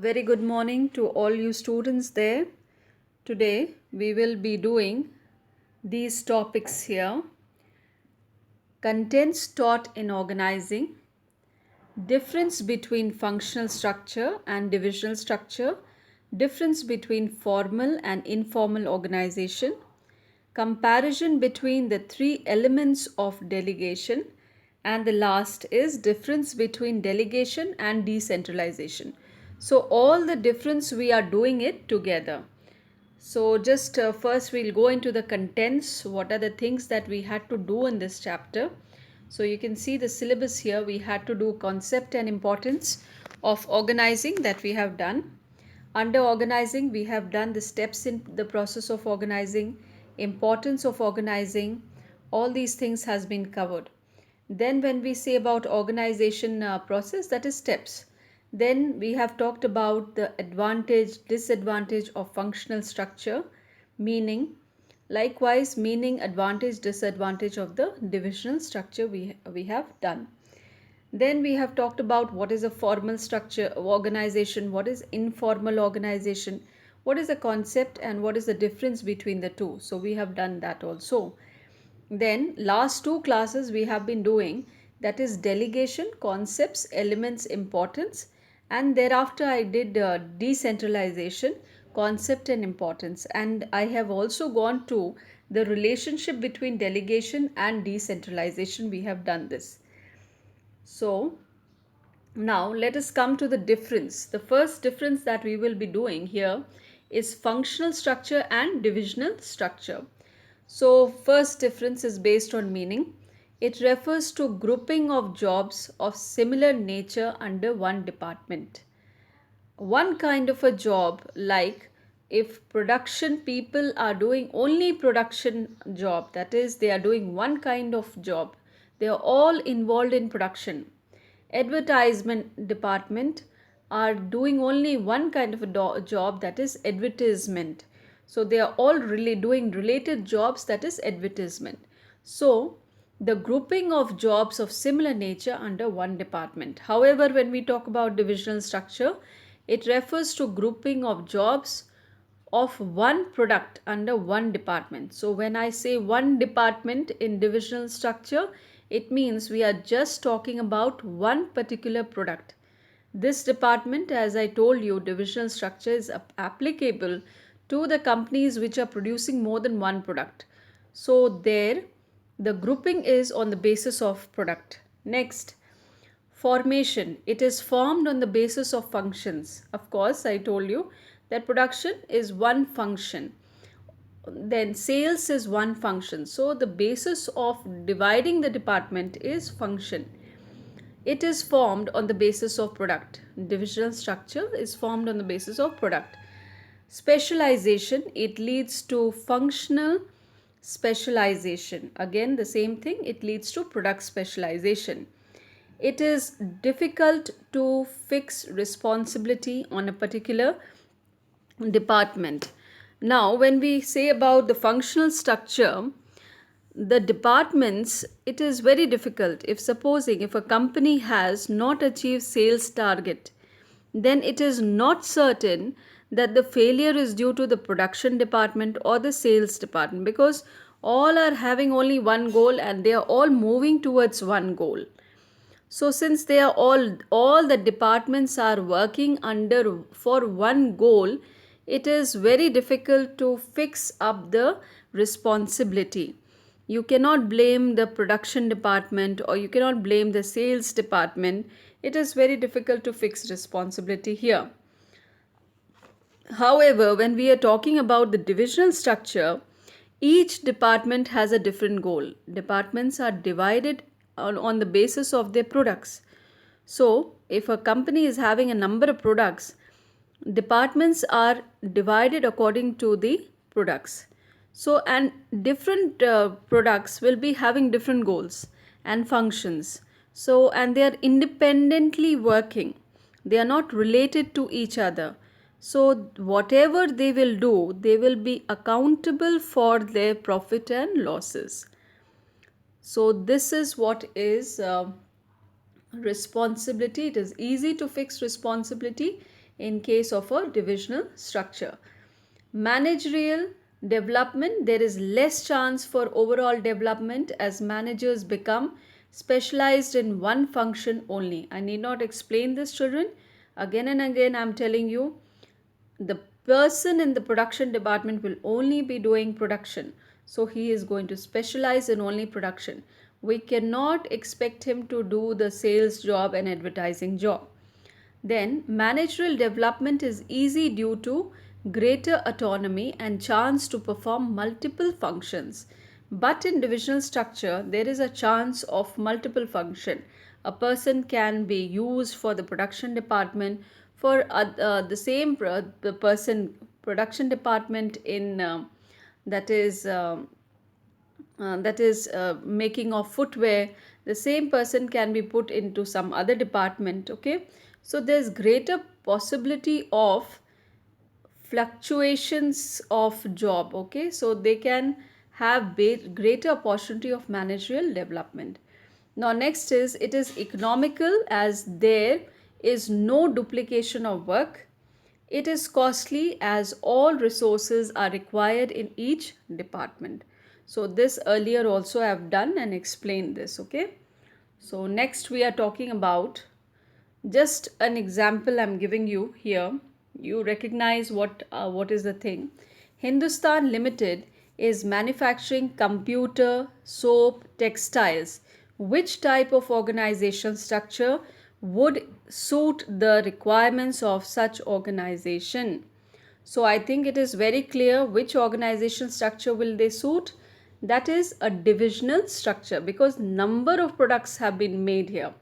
Very good morning to all you students there. Today we will be doing these topics here. Contents taught in organizing, difference between functional structure and divisional structure, difference between formal and informal organization, comparison between the three elements of delegation, and the last is difference between delegation and decentralization. So all the difference we are doing it together. So just first we'll go into the contents. What are the things that we had to do in this chapter? So you can see the syllabus here. We had to do concept and importance of organizing that we have done. Under organizing, we have done the steps in the process of organizing, importance of organizing. All these things has been covered. Then when we say about organization process, that is steps. Then we have talked about the advantage, disadvantage of functional structure, meaning, likewise meaning, advantage, disadvantage of the divisional structure we have done. Then we have talked about what is a formal structure organization, what is informal organization, what is the concept and what is the difference between the two. So we have done that also. Then last two classes we have been doing, that is delegation, concepts, elements, importance, and thereafter I did decentralization, concept and importance, and I have also gone to the relationship between delegation and decentralization. We have done this. So now let us come to the difference. The first difference that we will be doing here is functional structure and divisional structure. So first difference is based on meaning. It refers to grouping of jobs of similar nature under one department. One kind of a job, like if production people are doing only production job, that is they are doing one kind of job, they are all involved in production. Advertisement department are doing only one kind of a job, that is advertisement. So they are all really doing related jobs, that is advertisement. So the grouping of jobs of similar nature under one department. However, when we talk about divisional structure, it refers to grouping of jobs of one product under one department. So when I say one department in divisional structure, it means we are just talking about one particular product. This department, as I told you, divisional structure is applicable to the companies which are producing more than one product. So there the grouping is on the basis of product. Next, formation. It is formed on the basis of functions. Of course, I told you that production is one function. Then sales is one function. So the basis of dividing the department is function. It is formed on the basis of product. Divisional structure is formed on the basis of product. Specialization, it leads to functional specialization. Again, the same thing, it leads to product specialization. It is difficult to fix responsibility on a particular department. Now, when we say about the functional structure, the departments, it is very difficult. If supposing if a company has not achieved sales target, then it is not certain that the failure is due to the production department or the sales department, because all are having only one goal and they are all moving towards one goal. So since they are all the departments are working under for one goal, it is very difficult to fix up the responsibility. You cannot blame the production department or you cannot blame the sales department. It is very difficult to fix responsibility here. However, when we are talking about the divisional structure, each department has a different goal. Departments are divided on the basis of their products. So, if a company is having a number of products, departments are divided according to the products. So, and different products will be having different goals and functions. So, and they are independently working. They are not related to each other. So, whatever they will do, they will be accountable for their profit and losses. So, this is what is responsibility. It is easy to fix responsibility in case of a divisional structure. Managerial development, there is less chance for overall development as managers become specialized in one function only. I need not explain this, children. Again and again, I'm telling you, the person in the production department will only be doing production. So he is going to specialize in only production. We cannot expect him to do the sales job and advertising job. Then, managerial development is easy due to greater autonomy and chance to perform multiple functions. But in divisional structure, there is a chance of multiple function. A person can be used for the production department, for the same the person production department in that is making of footwear. The same person can be put into some other department. Okay, so there's greater possibility of fluctuations of job. Okay, so they can have greater opportunity of managerial development. Now next is, it is economical as there is no duplication of work. It is costly as all resources are required in each department. So this earlier also I have done and explained this. Okay, so next we are talking about just an example I'm giving you here. You recognize what is the thing. Hindustan Limited is manufacturing computer, soap, textiles. Which type of organization structure would suit the requirements of such organization? So I think it is very clear which organization structure will they suit. That is a divisional structure because number of products have been made here.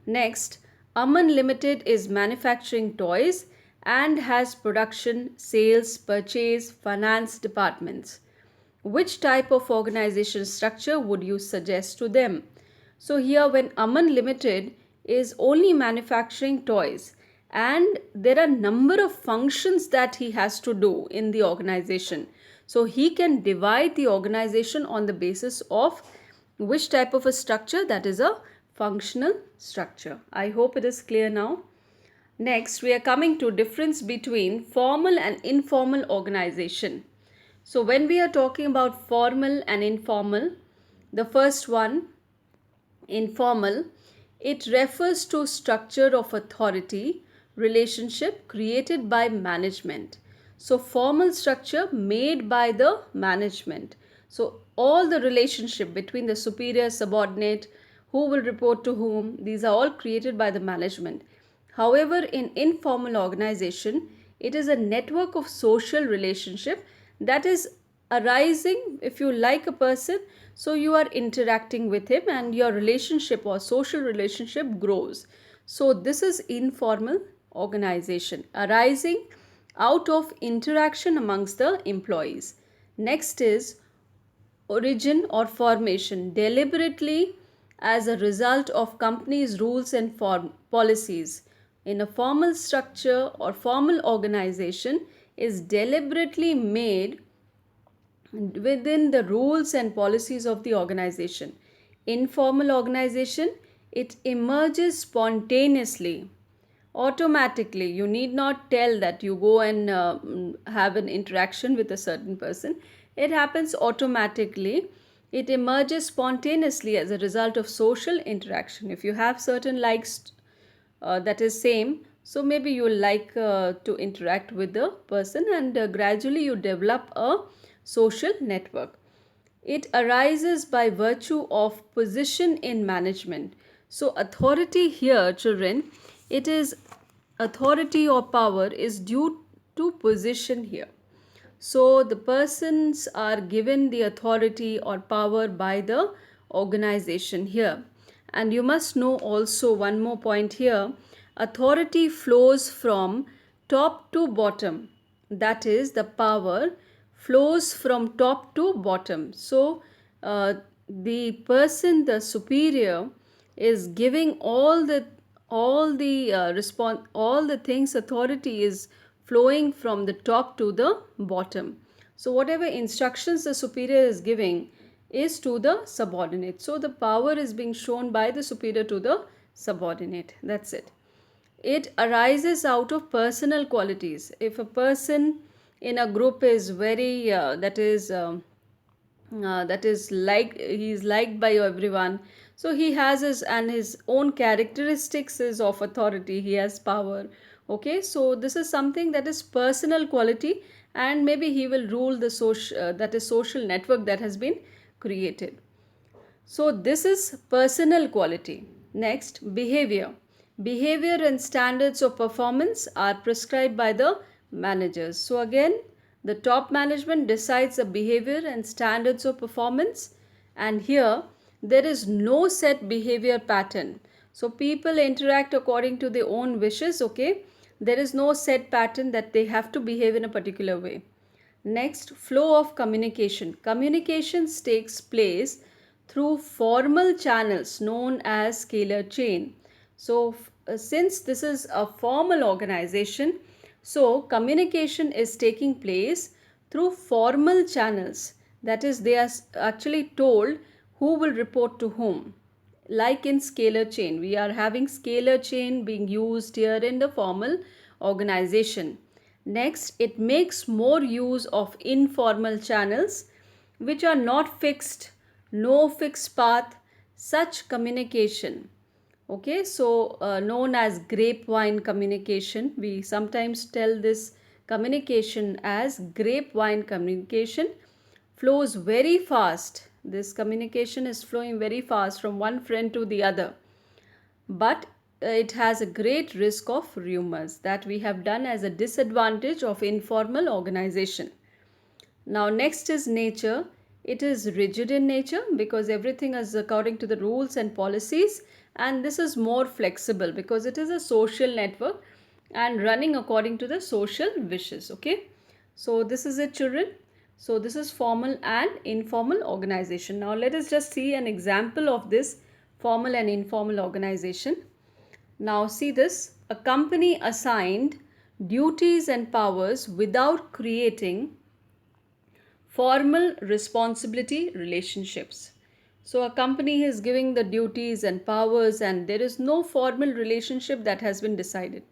Next, Aman Limited is manufacturing toys and has production, sales, purchase, finance departments. Which type of organization structure would you suggest to them? So here when Aman Limited is only manufacturing toys and there are number of functions that he has to do in the organization. So he can divide the organization on the basis of which type of a structure, that is a functional structure. I hope it is clear now. Next, we are coming to difference between formal and informal organization. So when we are talking about formal and informal, the first one, informal, it refers to structure of authority relationship created by management. So formal structure made by the management. So all the relationship between the superior, subordinate, who will report to whom, these are all created by the management. However, in informal organization, it is a network of social relationship that is arising. If you like a person, so you are interacting with him and your relationship or social relationship grows. So this is informal organization arising out of interaction amongst the employees. Next is origin or formation, deliberately as a result of company's rules and policies. In a formal structure or formal organization is deliberately made within the rules and policies of the organization. Informal organization, it emerges spontaneously, automatically. You need not tell that you go and have an interaction with a certain person. It happens automatically. It emerges spontaneously as a result of social interaction. If you have certain likes that is same, so maybe you like to interact with the person and gradually you develop a social network. It arises by virtue of position in management. So authority here, children, it is authority or power is due to position here. So the persons are given the authority or power by the organization here. And you must know also one more point here. Authority flows from top to bottom. That is, the power flows from top to bottom. So the person, the superior, is giving all the things. Authority is flowing from the top to the bottom. So whatever instructions the superior is giving is to the subordinate. So the power is being shown by the superior to the subordinate. That's it. it arises out of personal qualities. If a person in a group is very that is like he is liked by everyone, so he has his own characteristics is of authority, he has power. Okay, so this is something that is personal quality, and maybe he will rule the social that is social network that has been created. So this is personal quality. Next, behavior. Behavior and standards of performance are prescribed by the managers. So again, the top management decides the behavior and standards of performance, and here there is no set behavior pattern. So people interact according to their own wishes, okay? There is no set pattern that they have to behave in a particular way. Next, flow of communication. Communications takes place through formal channels known as scalar chain. So, since this is a formal organization, so communication is taking place through formal channels. That is, they are actually told who will report to whom. Like in scalar chain, we are having scalar chain being used here in the formal organization. Next, it makes more use of informal channels which are not fixed, no fixed path, such communication. Okay, so known as grapevine communication. We sometimes tell this communication as grapevine communication, flows very fast. This communication is flowing very fast from one friend to the other, but it has a great risk of rumors that we have done as a disadvantage of informal organization. Now next is nature. It is rigid in nature because everything is according to the rules and policies, and this is more flexible because it is a social network and running according to the social wishes. Okay, so this is it, children. So this is formal and informal organization. Now let us just see an example of this formal and informal organization. Now see this, a company assigned duties and powers without creating formal responsibility relationships. So a company is giving the duties and powers and there is no formal relationship that has been decided.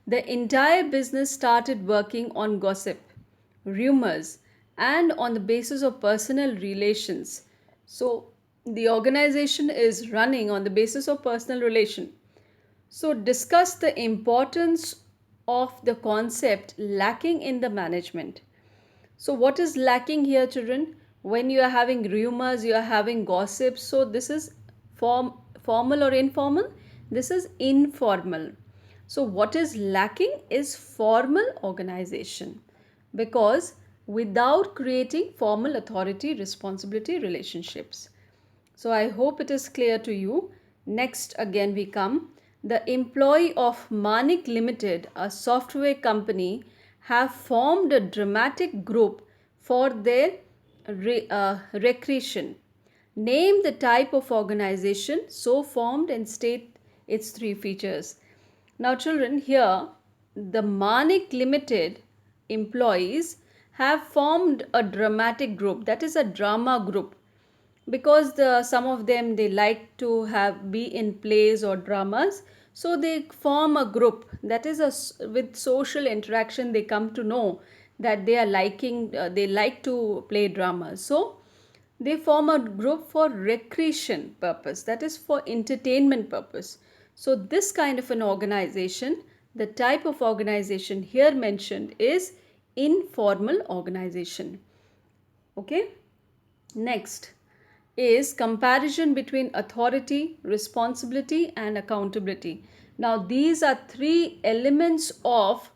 The entire business started working on gossip, rumors, and on the basis of personal relations. So the organization is running on the basis of personal relation. So discuss the importance of the concept lacking in the management. So what is lacking here, children? When you are having rumors, you are having gossip. So this is formal or informal? This is informal. So what is lacking is formal organization, because without creating formal authority responsibility relationships. So I hope it is clear to you. Next again we come. The employee of Manik Limited, a software company, have formed a dramatic group for their recreation. Name the type of organization so formed and state its three features. Now children, here the Manik Limited employees have formed a dramatic group, that is a drama group, because some of them they like to have be in plays or dramas, so they form a group that is with social interaction they come to know that they are liking they like to play dramas, so they form a group for recreation purpose, that is for entertainment purpose. So this kind of an organization, the type of organization here mentioned is informal organization. Okay, next is comparison between authority, responsibility, and accountability. Now, these are three elements of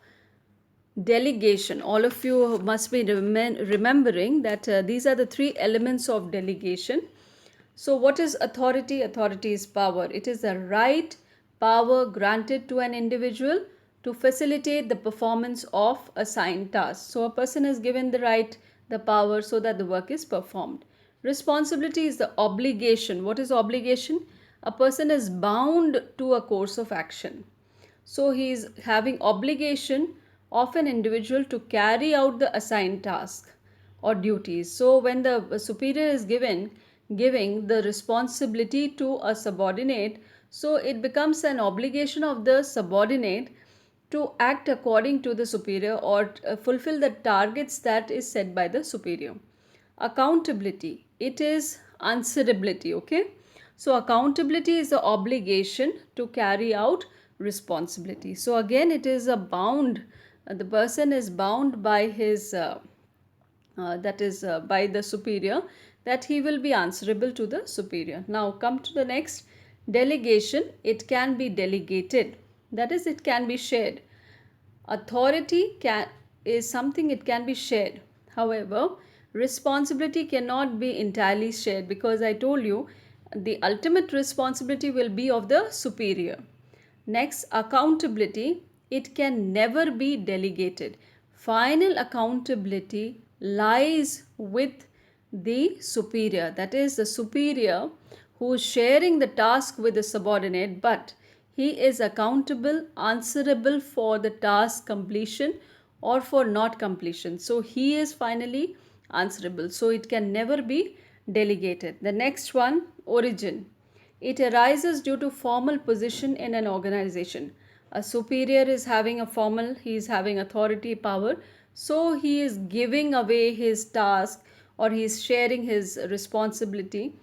delegation. All of you must be remembering that these are the three elements of delegation. So, what is authority? Authority is power. It is the right power granted to an individual to facilitate the performance of assigned tasks. So, a person is given the right, the power so that the work is performed. Responsibility is the obligation. What is obligation? A person is bound to a course of action. So he is having obligation of an individual to carry out the assigned task or duties. So when the superior is giving the responsibility to a subordinate, So it becomes an obligation of the subordinate to act according to the superior or fulfill the targets that is set by the superior. Accountability, it is answerability, okay? So accountability is the obligation to carry out responsibility. So again, it is a bound, the person is bound by his that is by the superior, that he will be answerable to the superior. Now come to the next, delegation. It can be delegated, that is, it can be shared. Authority is something, it can be shared. However, responsibility cannot be entirely shared, because I told you the ultimate responsibility will be of the superior. Next, accountability, it can never be delegated. Final accountability lies with the superior, that is, the superior who is sharing the task with the subordinate, but he is accountable, answerable for the task completion or for not completion. So he is finally answerable. So it can never be delegated. The next one, origin. It arises due to formal position in an organization. A superior is having a formal, he is having authority, power. So he is giving away his task, or he is sharing his responsibility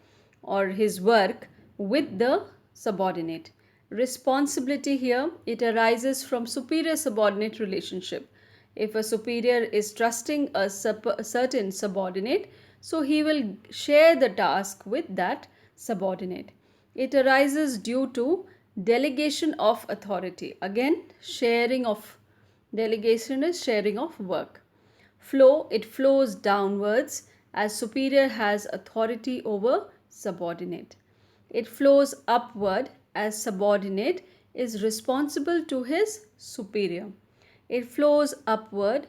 or his work with the subordinate. Responsibility here, it arises from superior subordinate relationship. If a superior is trusting a certain subordinate, so he will share the task with that subordinate. It arises due to delegation of authority. Again, sharing of, delegation is sharing of work. Flow, it flows downwards as superior has authority over subordinate. It flows upward as subordinate is responsible to his superior. It flows upward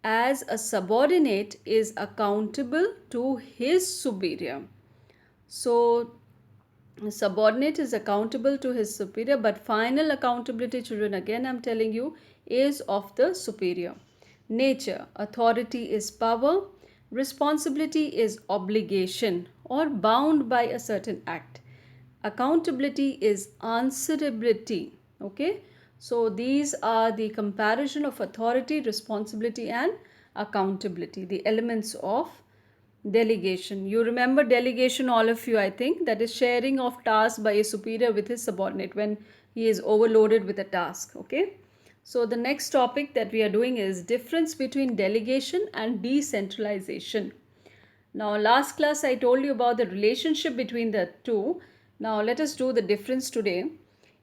as a subordinate is accountable to his superior. So subordinate is accountable to his superior, but final accountability, children, again I'm telling you, is of the superior. Nature, authority is power, responsibility is obligation or bound by a certain act. Accountability is answerability. Okay, so these are the comparison of authority, responsibility and accountability, the elements of delegation. You remember delegation, all of you, I think, that is sharing of tasks by a superior with his subordinate when he is overloaded with a task. Okay, so the next topic that we are doing is difference between delegation and decentralization. Now last class I told you about the relationship between the two. Now let us do the difference today.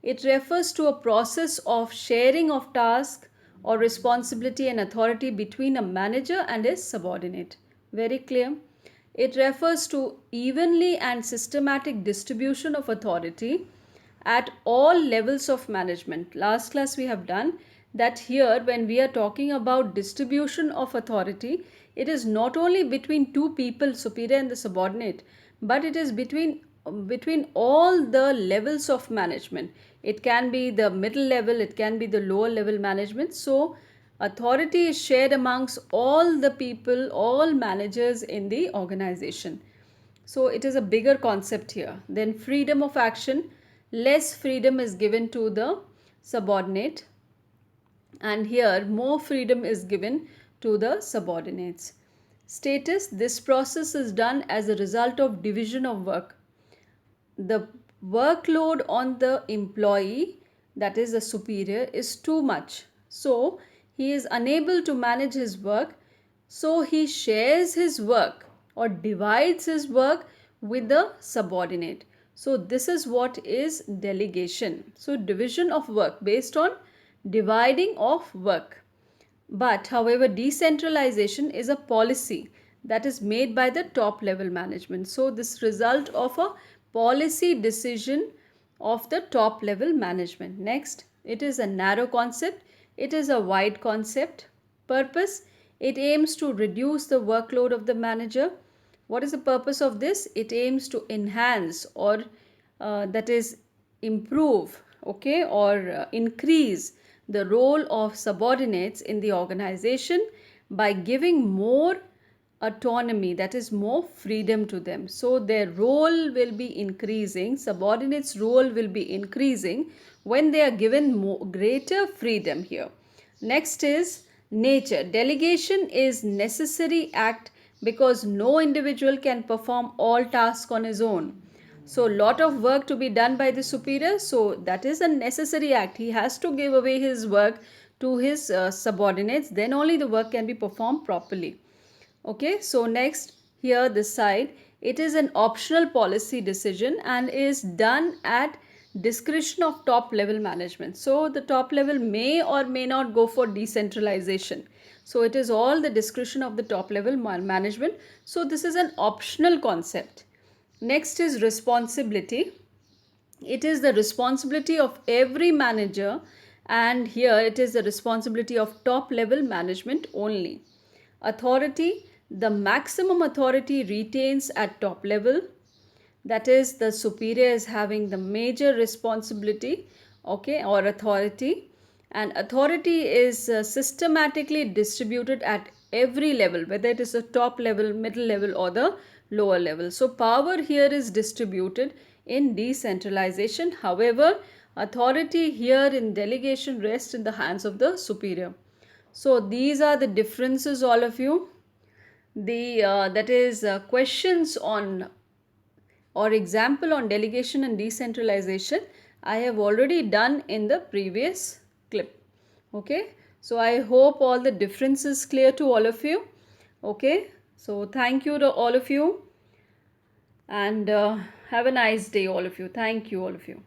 It refers to a process of sharing of task or responsibility and authority between a manager and his subordinate. Very clear? It refers to evenly and systematic distribution of authority at all levels of management. Last class we have done that. Here when we are talking about distribution of authority, it is not only between two people, superior and the subordinate, but it is between all the levels of management. It can be the middle level, it can be the lower level management. So authority is shared amongst all the people, all managers in the organization. So it is a bigger concept here. Then freedom of action, less freedom is given to the subordinate, and here more freedom is given to the subordinates. Status, this process is done as a result of division of work. The workload on the employee, that is the superior, is too much. So he is unable to manage his work. So he shares his work or divides his work with the subordinate. So this is what is delegation. So division of work based on dividing of work. But however, decentralization is a policy that is made by the top level management. So this result of a policy decision of the top level management. Next, it is a narrow concept. It is a wide concept. Purpose, it aims to reduce the workload of the manager. What is the purpose of this? It aims to enhance or that is improve, okay, or increase the role of subordinates in the organization by giving more autonomy, that is more freedom to them. So their role will be increasing, subordinates' role will be increasing when they are given greater freedom here. Next is nature. Delegation is necessary act because no individual can perform all tasks on his own. So lot of work to be done by the superior, so that is a necessary act. He has to give away his work to his subordinates, then only the work can be performed properly. Okay, so next here this side, it is an optional policy decision and is done at discretion of top level management. So the top level may or may not go for decentralization. So it is all the discretion of the top level management. So this is an optional concept. Next is responsibility. It is the responsibility of every manager, and here it is the responsibility of top level management only. Authority, the maximum authority retains at top level, that is the superior is having the major responsibility, okay, or authority, and authority is systematically distributed at every level, whether it is the top level, middle level, or the lower level. So power here is distributed in decentralization. However, authority here in delegation rests in the hands of the superior. So these are the differences, all of you. The that is questions on or example on delegation and decentralization I have already done in the previous clip. Okay, so I hope all the differences clear to all of you. Okay, so thank you to all of you, and have a nice day, all of you. Thank you, all of you.